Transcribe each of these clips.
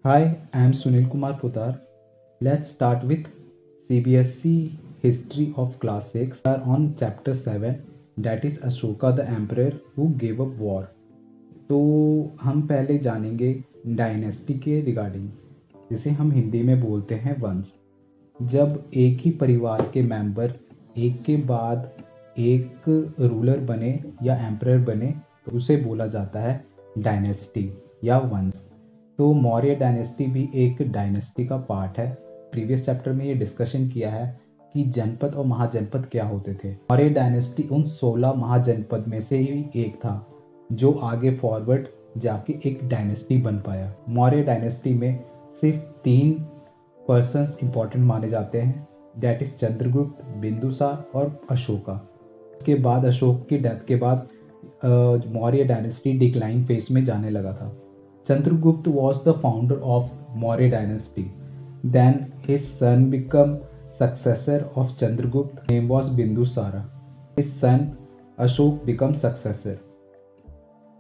Hi, I am Sunil Kumar Poddar. Let's start with CBSE History of Class 6. We are on Chapter 7, that is Ashoka the Emperor who gave up war. तो हम पहले जानेंगे dynasty के regarding, जिसे हम हिंदी में बोलते हैं वंश। जब एक ही परिवार के मेंबर एक के बाद एक रूलर बने या एम्परर बने तो उसे बोला जाता है डायनेस्टी या वंश। तो मौर्य डायनेस्टी भी एक डायनेस्टी का पार्ट है। प्रीवियस चैप्टर में ये डिस्कशन किया है कि जनपद और महाजनपद क्या होते थे। मौर्य डायनेस्टी उन 16 महाजनपद में से ही एक था जो आगे फॉरवर्ड जाके एक डायनेस्टी बन पाया। मौर्य डायनेस्टी में सिर्फ 3 पर्सन्स इंपॉर्टेंट माने जाते हैं, डेट इज चंद्रगुप्त, बिंदुसार और अशोका। उसके बाद अशोक की डेथ के बाद मौर्य डायनेस्टी डिक्लाइन फेज में जाने लगा था। Chandragupta was the founder of Maurya dynasty. Then his son became successor of Chandragupta. Name was Bindusara. His son Ashok became successor.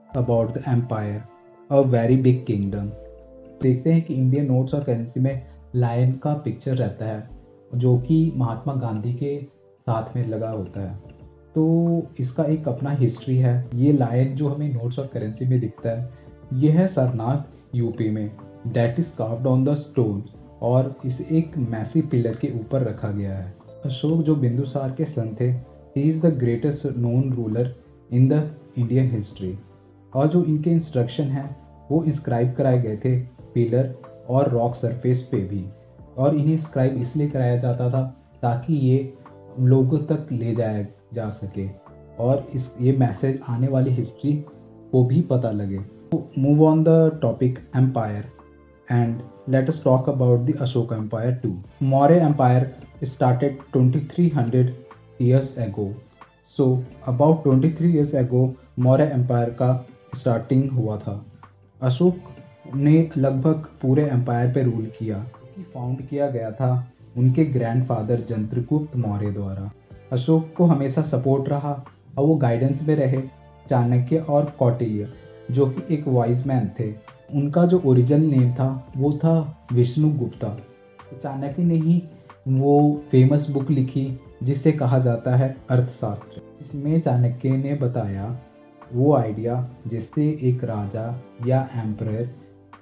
About the empire, a very big kingdom. देखते हैं कि Indian notes और currency में lion का picture रहता है जो कि महात्मा गांधी के साथ में लगा होता है। तो इसका एक अपना हिस्ट्री है। ये लायन जो हमें नोट्स और करेंसी में दिखता है यह है सरनाथ यूपी में, date is carved on the stone, और इसे एक मैसी पिलर के ऊपर रखा गया है। अशोक जो बिंदुसार के सन थे, he is the greatest known ruler in the Indian history, और जो इनके इंस्ट्रक्शन हैं वो इंस्क्राइब कराए गए थे पिलर और रॉक सरफेस पे भी, और इन्हें इंस्क्राइब इसलिए कराया जाता था ताकि ये लोगों तक ले जाया जा सके और ये मैसेज आने वाली हिस्ट्री को भी पता लगे। Move on the topic empire and let us talk about the Ashoka Empire too. Maurya Empire started 2300 years ago. So about 23 years ago Maurya Empire का starting हुआ था। अशोक ने लगभग पूरे एम्पायर पे रूल किया, फाउंड किया गया था उनके ग्रैंडफादर चंद्रगुप्त मौर्य द्वारा। अशोक को हमेशा सपोर्ट रहा और वो गाइडेंस में रहे चाणक्य और कौटिल्य जो कि एक वाइज मैन थे। उनका जो ओरिजिनल नेम था वो था विष्णु गुप्ता। चाणक्य ने ही वो फेमस बुक लिखी जिसे कहा जाता है अर्थशास्त्र। इसमें चाणक्य ने बताया वो आइडिया जिससे एक राजा या एम्परर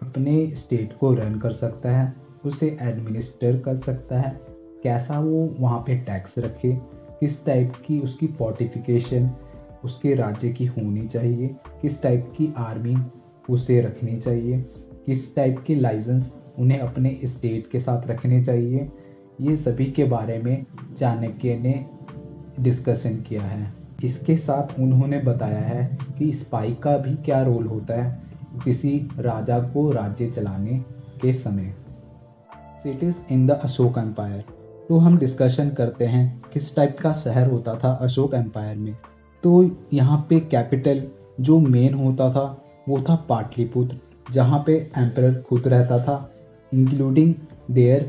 अपने स्टेट को रन कर सकता है, उसे एडमिनिस्टर कर सकता है, कैसा वो वहाँ पे टैक्स रखे, किस टाइप की उसकी फोर्टिफिकेशन उसके राज्य की होनी चाहिए, किस टाइप की आर्मी उसे रखनी चाहिए, किस टाइप के लाइसेंस उन्हें अपने स्टेट के साथ रखने चाहिए, ये सभी के बारे में चाणक्य ने डिस्कशन किया है। इसके साथ उन्होंने बताया है कि स्पाई का भी क्या रोल होता है किसी राजा को राज्य चलाने के समय। Cities in the Ashoka empire, तो हम डिस्कशन करते हैं किस टाइप का शहर होता था अशोक एम्पायर में। तो यहाँ पे कैपिटल जो मेन होता था वो था पाटलिपुत्र, जहाँ पे एम्परर खुद रहता था, including there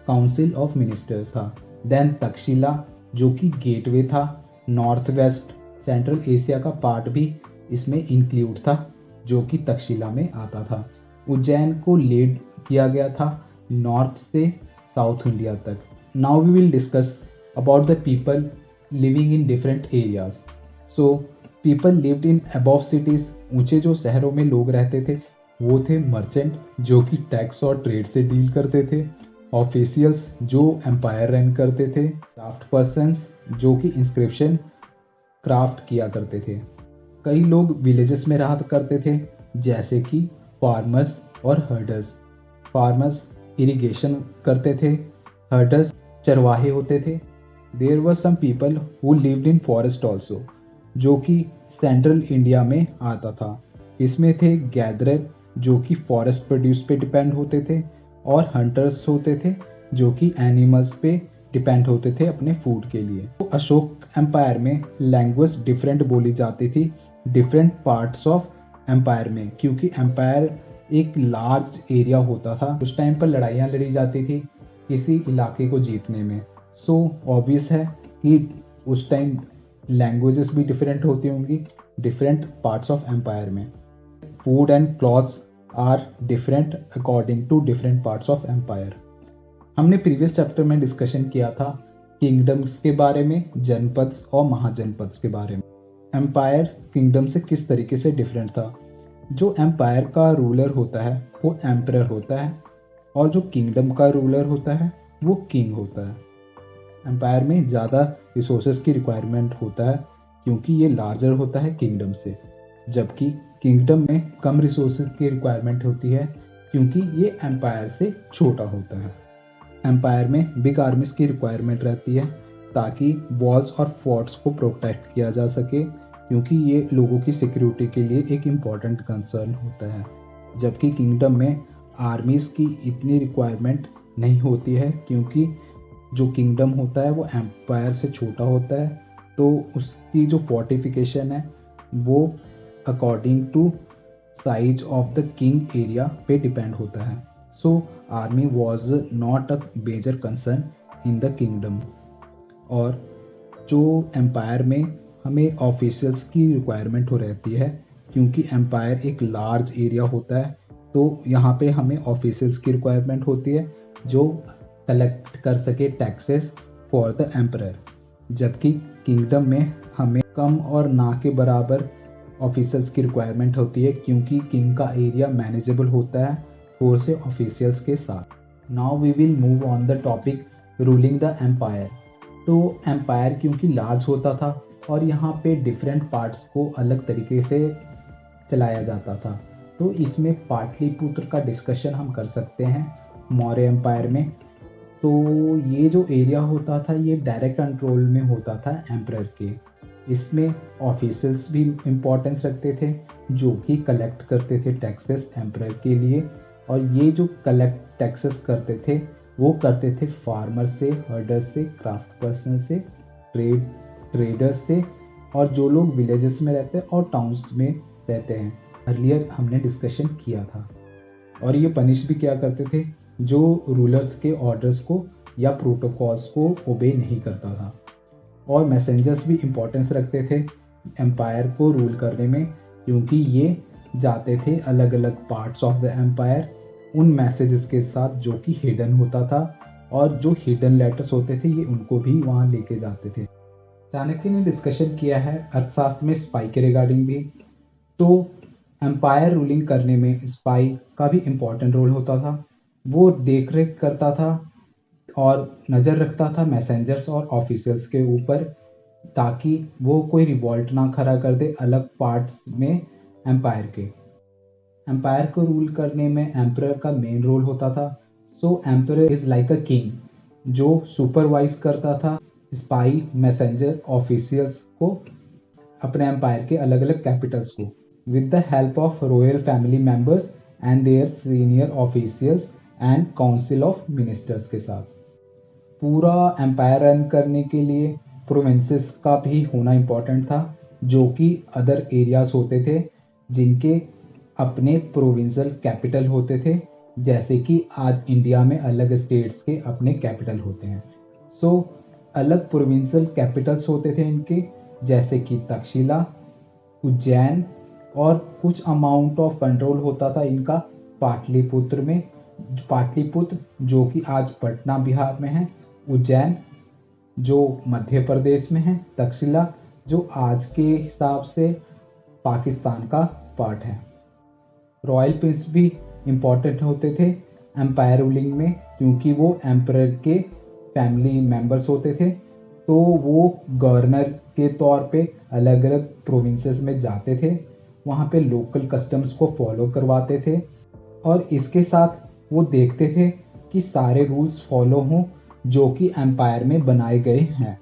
council of ministers था। देन तक्षशिला जो कि गेटवे था, नॉर्थ वेस्ट सेंट्रल एशिया का पार्ट भी इसमें इंक्लूड था जो कि तक्षशिला में आता था। उज्जैन को लीड किया गया था नॉर्थ से साउथ इंडिया तक। Now we will discuss about the people living in different areas. So people lived in above cities, ऊंचे जो शहरों में लोग रहते थे वो थे मर्चेंट जो कि टैक्स और ट्रेड से डील करते थे, ऑफिशियल्स जो एम्पायर रन करते थे, क्राफ्ट पर्सन्स जो कि इंस्क्रिप्शन क्राफ्ट किया करते थे। कई लोग विलेजेस में रहा करते थे जैसे कि फार्मर्स और हर्डर्स। फार्मर्स इरिगेशन करते थे, हर्डर्स चरवाहे होते थे। There were some people who lived in forest also जो कि सेंट्रल इंडिया में आता था। इसमें थे गैदरर जो कि फॉरेस्ट प्रोड्यूस पे डिपेंड होते थे, और हंटर्स होते थे जो कि एनिमल्स पे डिपेंड होते थे अपने फूड के लिए। तो अशोक एम्पायर में लैंग्वेज डिफरेंट बोली जाती थी डिफरेंट पार्ट्स ऑफ एम्पायर में, क्योंकि एम्पायर एक लार्ज एरिया होता था। उस टाइम पर लड़ाइयाँ लड़ी जाती थी किसी इलाके को जीतने में। सो ऑब्वियस है कि उस टाइम लैंग्वेजेस भी डिफरेंट होती होंगी डिफरेंट पार्ट्स ऑफ एम्पायर में। Food and clothes are different according to different parts of empire. हमने प्रीवियस चैप्टर में डिस्कशन किया था किंगडम्स के बारे में, जनपद और महाजनपद के बारे में। एम्पायर किंगडम से किस तरीके से डिफरेंट था। जो एम्पायर का रूलर होता है वो एम्परर होता है, और जो किंगडम का रूलर होता है वो किंग होता है। एम्पायर में ज़्यादा रिसोर्सेज की रिक्वायरमेंट होता है क्योंकि ये लार्जर होता है किंगडम से, जबकि किंगडम में कम रिसोर्सेज की रिक्वायरमेंट होती है क्योंकि ये एम्पायर से छोटा होता है। एम्पायर में बिग आर्मीज की रिक्वायरमेंट रहती है ताकि वॉल्स और फोर्ट्स को प्रोटेक्ट किया जा सके, क्योंकि ये लोगों की सिक्योरिटी के लिए एक इम्पॉर्टेंट कंसर्न होता है। जबकि किंगडम में आर्मीज की इतनी रिक्वायरमेंट नहीं होती है क्योंकि जो किंगडम होता है वो एम्पायर से छोटा होता है, तो उसकी जो फोर्टिफिकेशन है वो according to size of the king area पे डिपेंड होता है। So army was not a major concern in the kingdom. और जो एम्पायर में हमें ऑफिशियल्स की रिक्वायरमेंट हो रहती है क्योंकि एम्पायर एक लार्ज एरिया होता है, तो यहाँ पे हमें ऑफिशियल्स की रिक्वायरमेंट होती है जो कलेक्ट कर सके टैक्सेस फॉर द एम्परर। जबकि किंगडम में हमें कम और ना के बराबर ऑफिशियल्स की रिक्वायरमेंट होती है क्योंकि किंग का एरिया मैनेजेबल होता है 4 से ऑफिशियल्स के साथ। Now we will move on the topic ruling the empire. तो एम्पायर क्योंकि लार्ज होता था और यहाँ पे डिफरेंट पार्ट्स को अलग तरीके से चलाया जाता था, तो इसमें पाटलिपुत्र का डिस्कशन हम कर सकते हैं मौर्य एम्पायर में। तो ये जो एरिया होता था ये डायरेक्ट कंट्रोल में होता था एम्परर के। इसमें ऑफिसर्स भी इम्पोर्टेंस रखते थे जो कि कलेक्ट करते थे टैक्सेस एम्परर के लिए, और ये जो कलेक्ट टैक्सेस करते थे वो करते थे फार्मर से, हर्डर्स से, क्राफ्ट पर्सन से, ट्रेडर्स से, और जो लोग विलेजेस में रहते हैं और टाउन्स में रहते हैं। अर्लियर हमने डिस्कशन किया था। और ये पनिश भी क्या करते थे जो रूलर्स के ऑर्डर्स को या प्रोटोकॉल्स को ओबे नहीं करता था। और मैसेंजर्स भी इम्पोर्टेंस रखते थे एम्पायर को रूल करने में क्योंकि ये जाते थे अलग अलग पार्ट्स ऑफ द एम्पायर उन मैसेजेस के साथ जो कि हिडन होता था, और जो हिडन लेटर्स होते थे ये उनको भी वहाँ लेके जाते थे। चाणक्य ने डिस्कशन किया है अर्थशास्त्र में स्पाई के रिगार्डिंग भी। तो एम्पायर रूलिंग करने में स्पाई का भी इम्पोर्टेंट रोल होता था। वो देख रेख करता था और नज़र रखता था मैसेंजर्स और ऑफिशियल्स के ऊपर ताकि वो कोई रिवॉल्ट ना खड़ा कर दे अलग पार्ट्स में एम्पायर के। एम्पायर को रूल करने में एम्परर का मेन रोल होता था। So emperor is like a king जो सुपरवाइज करता था स्पाई, मैसेंजर, ऑफिशियल्स को, अपने एम्पायर के अलग अलग कैपिटल्स को, with the help of royal family members and their senior officials and council of ministers के साथ। पूरा एम्पायर रन करने के लिए प्रोविंसेस का भी होना इम्पोर्टेंट था जो कि अदर एरियाज होते थे जिनके अपने प्रोविंशियल कैपिटल होते थे, जैसे कि आज इंडिया में अलग स्टेट्स के अपने कैपिटल होते हैं। सो अलग प्रोविंशियल कैपिटल्स होते थे इनके, जैसे कि तक्षशिला, उज्जैन, और कुछ अमाउंट ऑफ कंट्रोल होता था इनका पाटलिपुत्र में। पाटलिपुत्र जो कि आज पटना बिहार में है, उज्जैन जो मध्य प्रदेश में है, तक्षशिला जो आज के हिसाब से पाकिस्तान का पार्ट है। रॉयल प्रिंस भी इम्पोर्टेंट होते थे एम्पायर रूलिंग में क्योंकि वो एम्परर के फैमिली मेंबर्स होते थे, तो वो गवर्नर के तौर पे अलग अलग प्रोविंसेस में जाते थे, वहाँ पे लोकल कस्टम्स को फॉलो करवाते थे, और इसके साथ वो देखते थे कि सारे रूल्स फॉलो हों जो कि एम्पायर में बनाए गए हैं।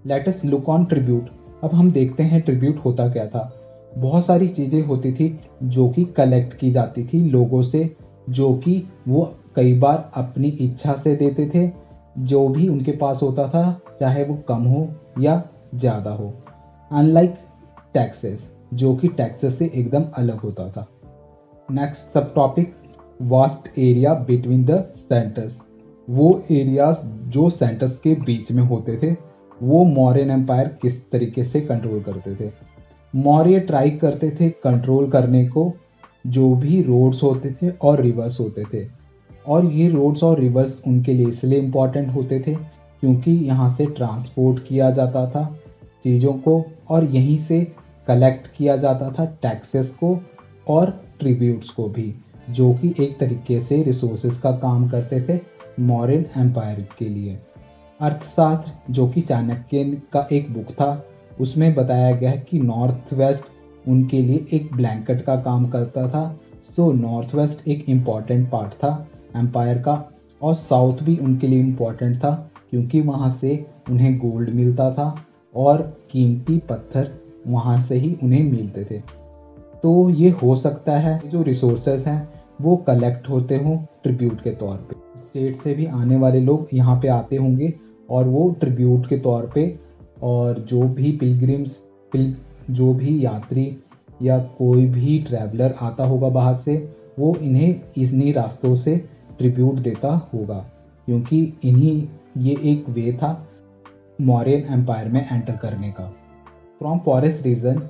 Let us look on tribute. अब हम देखते हैं ट्रिब्यूट होता क्या था। बहुत सारी चीज़ें होती थी जो कि कलेक्ट की जाती थी लोगों से, जो कि वो कई बार अपनी इच्छा से देते थे, जो भी उनके पास होता था चाहे वो कम हो या ज़्यादा हो, अनलाइक टैक्सेस जो कि टैक्सेस से एकदम अलग होता था। नेक्स्ट सब topic, vast area between the centres. वो एरियाज जो सेंटर्स के बीच में होते थे वो मौर्यन एम्पायर किस तरीके से कंट्रोल करते थे। मौर्य ट्राई करते थे कंट्रोल करने को जो भी रोड्स होते थे और रिवर्स होते थे। और ये रोड्स और रिवर्स उनके लिए इसलिए इम्पॉर्टेंट होते थे क्योंकि यहाँ से ट्रांसपोर्ट किया जाता था चीज़ों को, और यहीं से कलेक्ट किया जाता था टैक्सेस को और ट्रिब्यूट्स को भी, जो कि एक तरीके से रिसोर्सेज का काम करते थे मौर्यन एम्पायर के लिए। अर्थशास्त्र, जो कि चाणक्य का एक बुक था, उसमें बताया गया है कि नॉर्थ वेस्ट उनके लिए एक ब्लैंकेट का काम करता था। सो नॉर्थ वेस्ट एक इम्पॉर्टेंट पार्ट था एम्पायर का, और साउथ भी उनके लिए इम्पॉर्टेंट था क्योंकि वहाँ से उन्हें गोल्ड मिलता था और कीमती पत्थर वहाँ से ही उन्हें मिलते थे। तो ये हो सकता है जो रिसोर्सेज हैं वो कलेक्ट होते हों ट्रिब्यूट के तौर पे। स्टेट से भी आने वाले लोग यहाँ पे आते होंगे और वो ट्रिब्यूट के तौर पे, और जो भी जो भी यात्री या कोई भी ट्रैवलर आता होगा बाहर से, वो इन्हें इन्हीं रास्तों से ट्रिब्यूट देता होगा क्योंकि ये एक वे था मौर्यन एम्पायर में एंटर करने का। फ्रॉम फॉरेस्ट रीजन,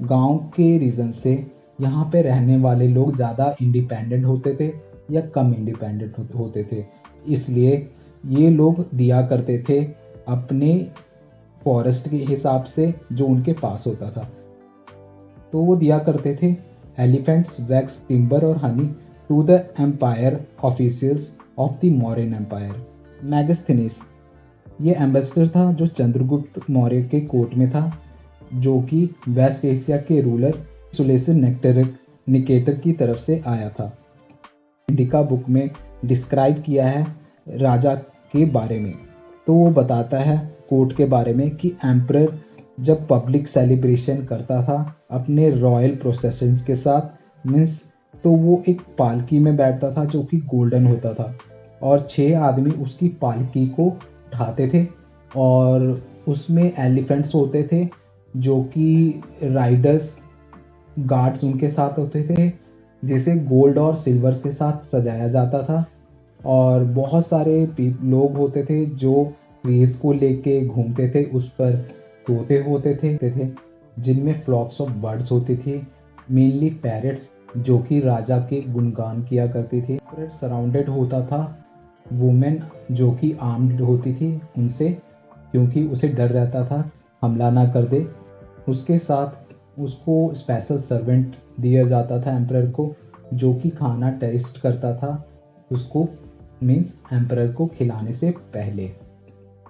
गांव के रीजन से यहाँ पे रहने वाले लोग ज़्यादा इंडिपेंडेंट होते थे या कम इंडिपेंडेंट होते थे, इसलिए ये लोग दिया करते थे अपने फॉरेस्ट के हिसाब से जो उनके पास होता था। तो वो दिया करते थे एलिफेंट्स, वैक्स, टिम्बर और honey to the empire officials of the Mauryan empire. Megasthenes ये एम्बेसडर था जो चंद्रगुप्त मौर्य के कोर्ट में था, जो कि वेस्ट एशिया के रूलर सुलेसन निकेटर की तरफ से आया था। इंडिका बुक में डिस्क्राइब किया है राजा के बारे में। तो वो बताता है कोर्ट के बारे में कि एम्परर जब पब्लिक सेलिब्रेशन करता था अपने रॉयल प्रोसेशंस के साथ, मीन्स तो वो एक पालकी में बैठता था जो कि गोल्डन होता था, और 6 आदमी उसकी पालकी को उठाते थे, और उसमें एलिफेंट्स होते थे जो कि राइडर्स गार्ड्स उनके साथ होते थे, जिसे गोल्ड और सिल्वर्स के साथ सजाया जाता था। और बहुत सारे लोग होते थे जो रेस को लेके घूमते थे, उस पर तोते होते थे जिनमें फ्लॉक्स ऑफ बर्ड्स होती थी, मेनली पैरट्स जो कि राजा के गुणगान किया करती थी। सराउंडेड होता था वुमेन जो कि आर्म्ड होती थी उनसे, क्योंकि उसे डर रहता था हमला ना कर दे। उसके साथ उसको स्पेशल सर्वेंट दिया जाता था एम्परर को, जो कि खाना टेस्ट करता था उसको, मीन्स एम्परर को खिलाने से पहले।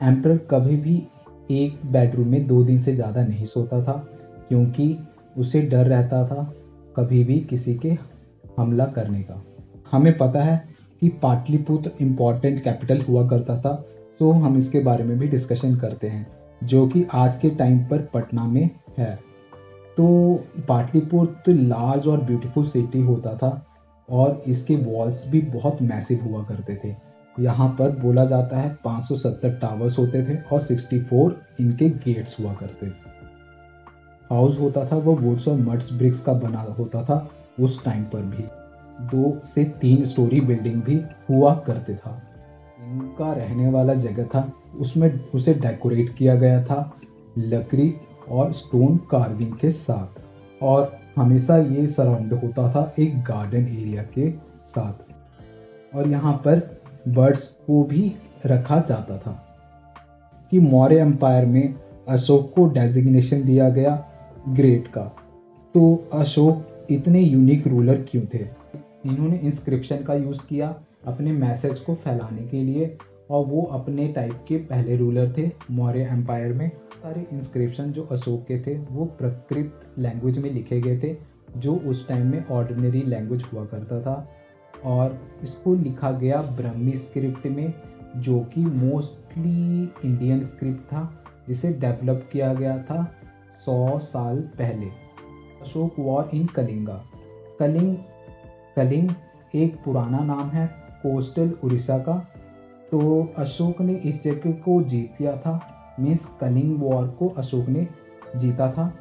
एम्परर कभी भी एक बेडरूम में 2 दिन से ज़्यादा नहीं सोता था क्योंकि उसे डर रहता था कभी भी किसी के हमला करने का। हमें पता है कि पाटलिपुत्र इम्पॉर्टेंट कैपिटल हुआ करता था, सो हम इसके बारे में भी डिस्कशन करते हैं, जो कि आज के टाइम पर पटना में है। तो पाटलिपुत्र लार्ज और ब्यूटीफुल सिटी होता था और इसके वॉल्स भी बहुत मैसिव हुआ करते थे। यहाँ पर बोला जाता है 570 टावर्स होते थे और 64 इनके गेट्स हुआ करते थे। हाउस होता था वो वुड्स और मड्स ब्रिक्स का बना होता था उस टाइम पर भी। 2 से 3 स्टोरी बिल्डिंग भी हुआ करते था। इनका रहने वाला जगह था उसमें उसे डेकोरेट किया गया था लकड़ी और स्टोन कार्विंग के साथ, और हमेशा ये सराउंड होता था एक गार्डन एरिया के साथ। और यहाँ पर बर्ड्स को भी रखा जाता था। कि मौर्य एम्पायर में अशोक को डेजिग्नेशन दिया गया ग्रेट का। तो अशोक इतने यूनिक रूलर क्यों थे? इन्होंने इंस्क्रिप्शन का यूज़ किया अपने मैसेज को फैलाने के लिए, और वो अपने टाइप के पहले रूलर थे मौर्य एम्पायर में। सारे इंस्क्रिप्शन जो अशोक के थे वो प्राकृत लैंग्वेज में लिखे गए थे, जो उस टाइम में ऑर्डिनरी लैंग्वेज हुआ करता था, और इसको लिखा गया ब्राह्मी स्क्रिप्ट में, जो कि मोस्टली इंडियन स्क्रिप्ट था, जिसे डेवलप किया गया था 100 साल पहले। Ashok war in Kalinga. कलिंग एक पुराना नाम है कोस्टल उड़ीसा का। तो अशोक ने इस जगह को जीत लिया था, मीन्स कलिंग वॉर को अशोक ने जीता था।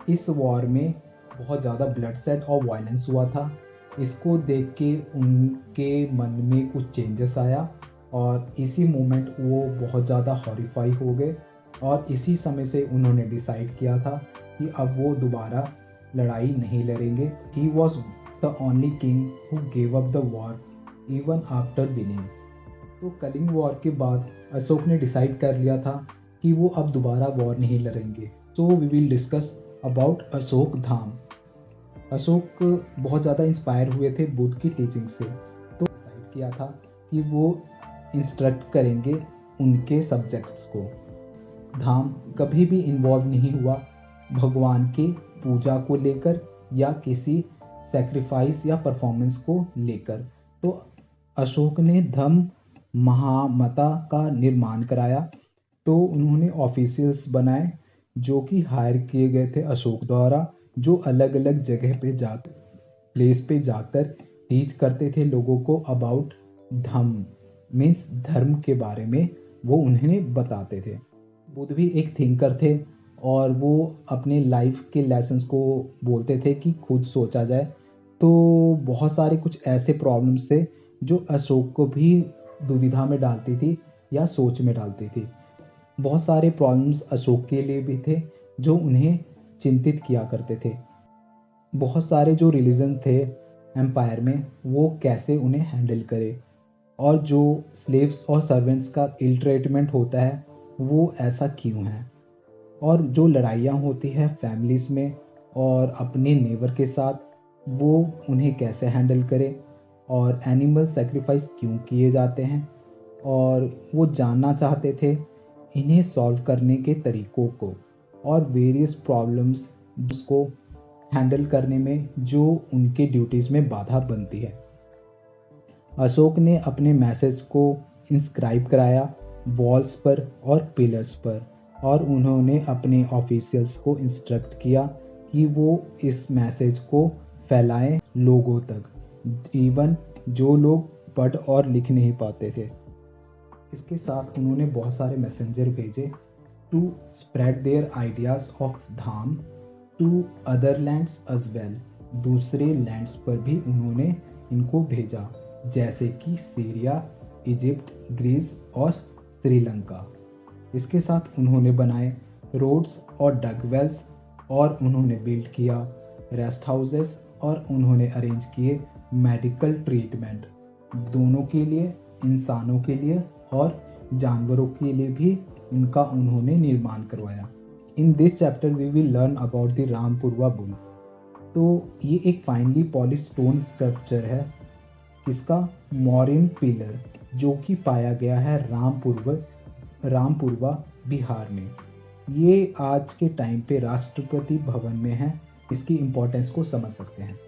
इस वॉर में बहुत ज़्यादा ब्लड सेड और वायलेंस हुआ था। इसको देख के उनके मन में कुछ चेंजेस आया, और इसी मोमेंट वो बहुत ज़्यादा हॉरिफाई हो गए, और इसी समय से उन्होंने डिसाइड किया था कि अब वो दोबारा लड़ाई नहीं लड़ेंगे। He was the only king who gave up the war even after winning. तो कलिंग वॉर के बाद अशोक ने डिसाइड कर लिया था कि वो अब दोबारा वॉर नहीं लड़ेंगे। So we will discuss about Ashok Dhamma. Ashok बहुत ज़्यादा इंस्पायर हुए थे बुद्ध की टीचिंग से, तो डिसाइड किया था कि वो इंस्ट्रक्ट करेंगे उनके सब्जेक्ट्स को। धाम कभी भी इन्वॉल्व नहीं हुआ भगवान के पूजा को लेकर या किसी सेक्रीफाइस या परफॉर्मेंस को लेकर। तो अशोक ने धम्म महामता का निर्माण कराया। तो उन्होंने ऑफिशियल्स बनाए जो कि हायर किए गए थे अशोक द्वारा, जो अलग अलग जगह पे जाकर प्लेस पे जाकर टीच करते थे लोगों को अबाउट धम्म मीन्स धर्म के बारे में, वो उन्हें बताते थे। बुद्ध भी एक थिंकर थे और वो अपने लाइफ के लेसन्स को बोलते थे कि खुद सोचा जाए। तो बहुत सारे कुछ ऐसे प्रॉब्लम्स थे जो अशोक को भी दुविधा में डालती थी या सोच में डालती थी। बहुत सारे प्रॉब्लम्स अशोक के लिए भी थे जो उन्हें चिंतित किया करते थे। बहुत सारे जो रिलीजन थे एम्पायर में वो कैसे उन्हें हैंडल करे, और जो स्लेव्स और सर्वेंट्स का इल ट्रीटमेंट होता है वो ऐसा क्यों है, और जो लड़ाइयाँ होती है फैमिलीज़ में और अपने नेबर के साथ वो उन्हें कैसे हैंडल करे, और एनिमल सेक्रीफाइस क्यों किए जाते हैं। और वो जानना चाहते थे इन्हें सॉल्व करने के तरीकों को और वेरियस प्रॉब्लम्स जिसको हैंडल करने में जो उनके ड्यूटीज़ में बाधा बनती है। अशोक ने अपने मैसेज को इंस्क्राइब कराया वॉल्स पर और पिलर्स पर, और उन्होंने अपने ऑफिशियल्स को इंस्ट्रक्ट किया कि वो इस मैसेज को फैलाएं लोगों तक, इवन जो लोग पढ़ और लिख नहीं पाते थे। इसके साथ उन्होंने बहुत सारे मैसेंजर भेजे to spread their ideas of dhamma to other lands as well. दूसरे लैंड्स पर भी उन्होंने इनको भेजा, जैसे कि सीरिया, इजिप्ट, ग्रीस और श्रीलंका। इसके साथ उन्होंने बनाए रोड्स और डग वेल्स, और उन्होंने बिल्ड किया रेस्ट हाउसेस, और उन्होंने अरेंज किए मेडिकल ट्रीटमेंट दोनों के लिए, इंसानों के लिए और जानवरों के लिए भी उनका उन्होंने निर्माण करवाया। In this chapter we will learn about the Rampurva bull. तो ये एक फाइनली पॉलिश स्टोन स्कल्पचर है, इसका मॉरिन पिलर, जो कि पाया गया है रामपुरवा बिहार में। ये आज के टाइम पे राष्ट्रपति भवन में है। इसकी इम्पोर्टेंस को समझ सकते हैं।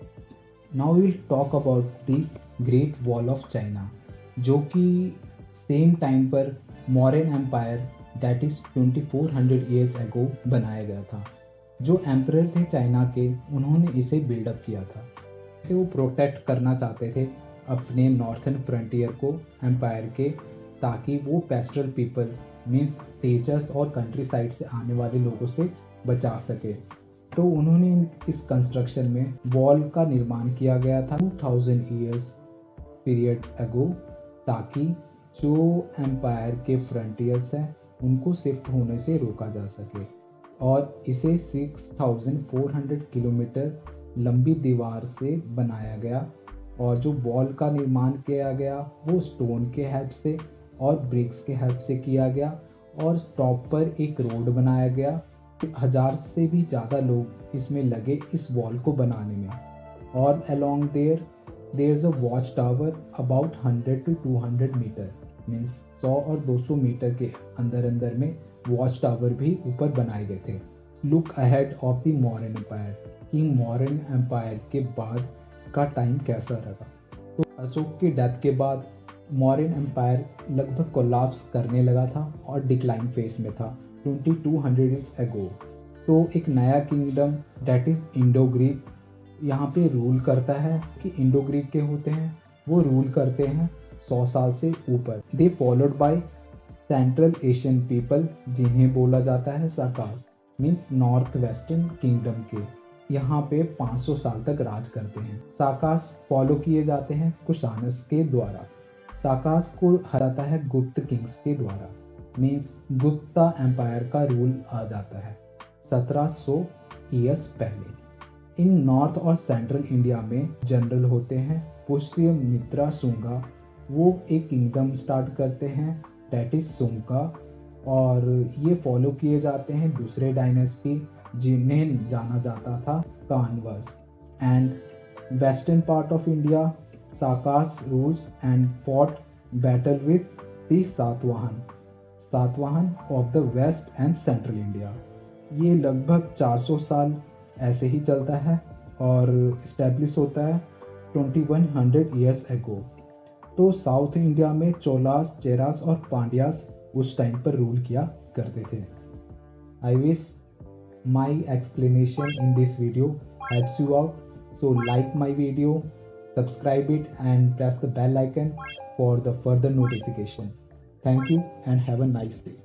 Now we will talk about the great wall of China, जो कि सेम टाइम पर Mauryan empire that is 2400 years ago बनाया गया था। जो एम्परर थे चाइना के, उन्होंने इसे बिल्डअप किया था। इसे वो प्रोटेक्ट करना चाहते थे अपने नॉर्थन फ्रंटियर को एम्पायर के, ताकि वो पेस्टरल पीपल मीन्स टेजर्स और कंट्री साइड से आने वाले लोगों से बचा सके। तो उन्होंने इस कंस्ट्रक्शन में वॉल का निर्माण किया गया था 2000 ईयर्स पीरियड अगो, ताकि जो एम्पायर के फ्रंटियर्स हैं उनको शिफ्ट होने से रोका जा सके। और इसे 6400 किलोमीटर लंबी दीवार से बनाया गया, और जो वॉल का निर्माण किया गया वो स्टोन के हेल्प से और ब्रिक्स के हेल्प से किया गया, और टॉप पर एक रोड बनाया गया। 1000 से भी ज़्यादा लोग इसमें लगे इस वॉल को बनाने में। और along there is a watch tower about 100 to 200 metre means 100 और 200 मीटर के अंदर में वॉच टावर भी ऊपर बनाए गए थे। Look ahead of the Mauryan empire, कि मॉरिन एम्पायर के बाद का टाइम कैसा रहा। तो अशोक की डेथ के बाद मॉरिन एम्पायर लगभग कोलैप्स करने लगा था और डिक्लाइन फेज में था 2200 ईयर्स अगो। तो एक नया kingdom that is Indo Greek यहाँ पे रूल करता है, कि इंडो ग्रीक के होते हैं वो रूल करते हैं 100 साल से ऊपर। They followed by central Asian people, जिन्हें बोला जाता है साकास मीन्स नॉर्थ वेस्टर्न किंगडम के। यहाँ पे 500 साल तक राज करते हैं। साकास फॉलो किए जाते हैं कुशानस के द्वारा। साकास को हराता है गुप्त किंग्स के द्वारा, मीन्स गुप्ता एम्पायर का रूल आ जाता है 1700 ईयर्स पहले। इन नॉर्थ और सेंट्रल इंडिया में जनरल होते हैं। पुष्यमित्रा शुंगा वो एक किंगडम स्टार्ट करते हैं, डेट इज शुंगा, और ये फॉलो किए जाते हैं दूसरे डायनेस्टी जिन्हें जाना जाता था Kanvas. And western part of India Sakas rules and fought battle with the Satavahana of the west and central India. ये लगभग 400 साल ऐसे ही चलता है और इस्टेब्लिश होता है 2100 ईयर्स एगो। तो साउथ इंडिया में चोलास, चेरास और पांड्यास उस टाइम पर रूल किया करते थे। I wish my explanation in this video helps you out, so like my video, subscribe it and press the bell icon for the further notification. Thank you and have a nice day.